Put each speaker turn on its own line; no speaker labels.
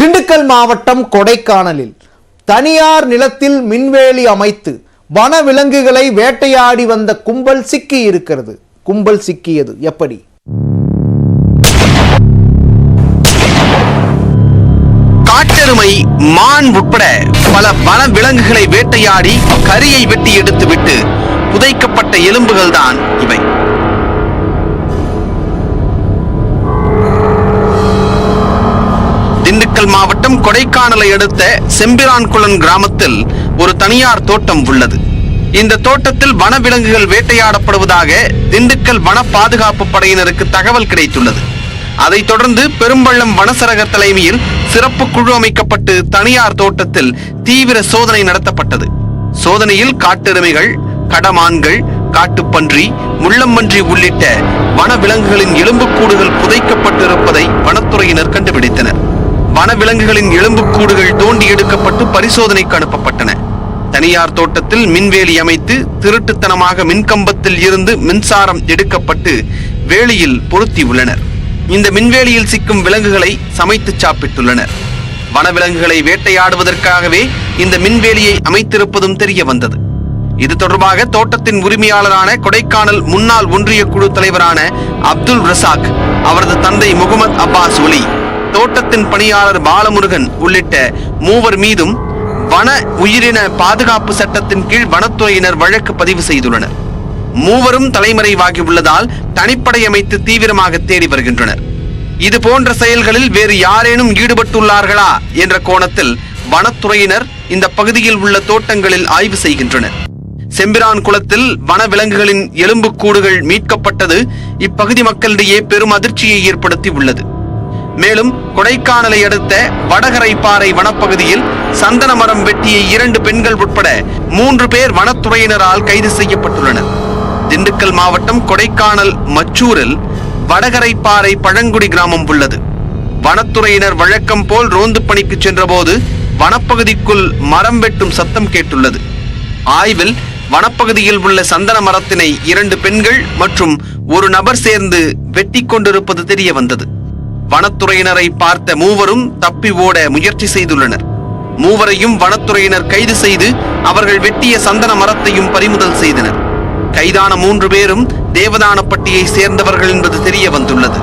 திண்டுக்கல் மாவட்டம் கொடைக்கானலில் தனியார் நிலத்தில் மின்வேலி அமைத்து வனவிலங்குகளை வேட்டையாடி வந்த கும்பல் சிக்கி இருக்கிறது. கும்பல் சிக்கியது எப்படி?
காட்டெருமை, மான் உட்பட பல வனவிலங்குகளை வேட்டையாடி கரியை வெட்டி எடுத்துவிட்டு புதைக்கப்பட்ட எலும்புகள் தான் இவை. திண்டுக்கல் மாவட்டம் கொடைக்கானலை அடுத்த செம்பிரான்குளம் கிராமத்தில் ஒரு தனியார் தோட்டம் உள்ளது. இந்த தோட்டத்தில் வனவிலங்குகள் வேட்டையாடப்படுவதாக திண்டுக்கல் வன பாதுகாப்பு படையினருக்கு தகவல் கிடைத்துள்ளது. அதைத் தொடர்ந்து பெரும்பள்ளம் வனசரக தலைமையில் சிறப்பு குழு அமைக்கப்பட்டு தனியார் தோட்டத்தில் தீவிர சோதனை நடத்தப்பட்டது. சோதனையில் காட்டெருமைகள், கடமான்கள், காட்டுப்பன்றி, முள்ளம்பன்றி உள்ளிட்ட வனவிலங்குகளின் எலும்புக்கூடுகள் புதைக்கப்பட்டிருப்பதை வனத்துறையினர் கண்டுபிடித்தனர். வனவிலங்குகளின் எலும்புக்கூடுகள் தோண்டி எடுக்கப்பட்டு பரிசோதனைக்கு அனுப்பப்பட்டன. தனியார் தோட்டத்தில் மின்வேலி அமைத்து திருட்டுத்தனமாக மின்கம்பத்தில் இருந்து மின்சாரம் எடுக்கப்பட்டு வேலியில் பொருத்தி உள்ளனர். இந்த மின்வேலியில் சிக்கும் விலங்குகளை சமைத்து சாப்பிட்டுள்ளனர். வனவிலங்குகளை வேட்டையாடுவதற்காகவே இந்த மின்வேலியை அமைத்திருப்பதும் தெரிய வந்தது. இது தொடர்பாக தோட்டத்தின் உரிமையாளரான கொடைக்கானல் முன்னாள் ஒன்றிய குழு தலைவரான அப்துல் ரசாக், அவரது தந்தை முகமது அப்பாஸ் ஒலி, தோட்டத்தின் பணியாளர் பாலமுருகன் உள்ளிட்ட மூவர் மீதும் வன உயிரின பாதுகாப்பு சட்டத்தின் கீழ் வனத்துறையினர் வழக்கு பதிவு செய்துள்ளனர். மூவரும் தலைமறைவாகி உள்ளதால் தனிப்படை அமைத்து தீவிரமாக தேடி வருகின்றனர். இது போன்ற செயல்களில் வேறு யாரேனும் ஈடுபட்டுள்ளார்களா என்ற கோணத்தில் வனத்துறையினர் இந்த பகுதியில் உள்ள தோட்டங்களில் ஆய்வு செய்கின்றனர். செம்பிரான் குளத்தில் வனவிலங்குகளின் எலும்புக்கூடுகள் மீட்கப்பட்டது இப்பகுதி மக்களிடையே பெரும் அதிர்ச்சியை ஏற்படுத்தி உள்ளது. மேலும் கொடைக்கானலை அடுத்த வடகரைப்பாறை வனப்பகுதியில் சந்தன மரம் வெட்டிய 2 பெண்கள் உட்பட 3 பேர் வனத்துறையினரால் கைது செய்யப்பட்டுள்ளனர். திண்டுக்கல் மாவட்டம் கொடைக்கானல் மச்சூரில் வடகரைப்பாறை பழங்குடி கிராமம் உள்ளது. வனத்துறையினர் வழக்கம் போல் ரோந்து பணிக்கு சென்றபோது வனப்பகுதிக்குள் மரம் வெட்டும் சத்தம் கேட்டுள்ளது. ஆய்வில் வனப்பகுதியில் உள்ள சந்தன மரத்தினை 2 பெண்கள் மற்றும் ஒரு நபர் சேர்ந்து வெட்டி கொண்டிருப்பது தெரிய வந்தது. வனத்துறையினரை பார்த்த மூவரும் தப்பி ஓட முயற்சி செய்துள்ளனர். மூவரையும் வனத்துறையினர் கைது செய்து அவர்கள் வெட்டிய சந்தன மரத்தையும் பறிமுதல் செய்தனர். கைதான 3 பேரும் தேவதானப்பட்டியை சேர்ந்தவர்கள் என்பது தெரிய வந்துள்ளது.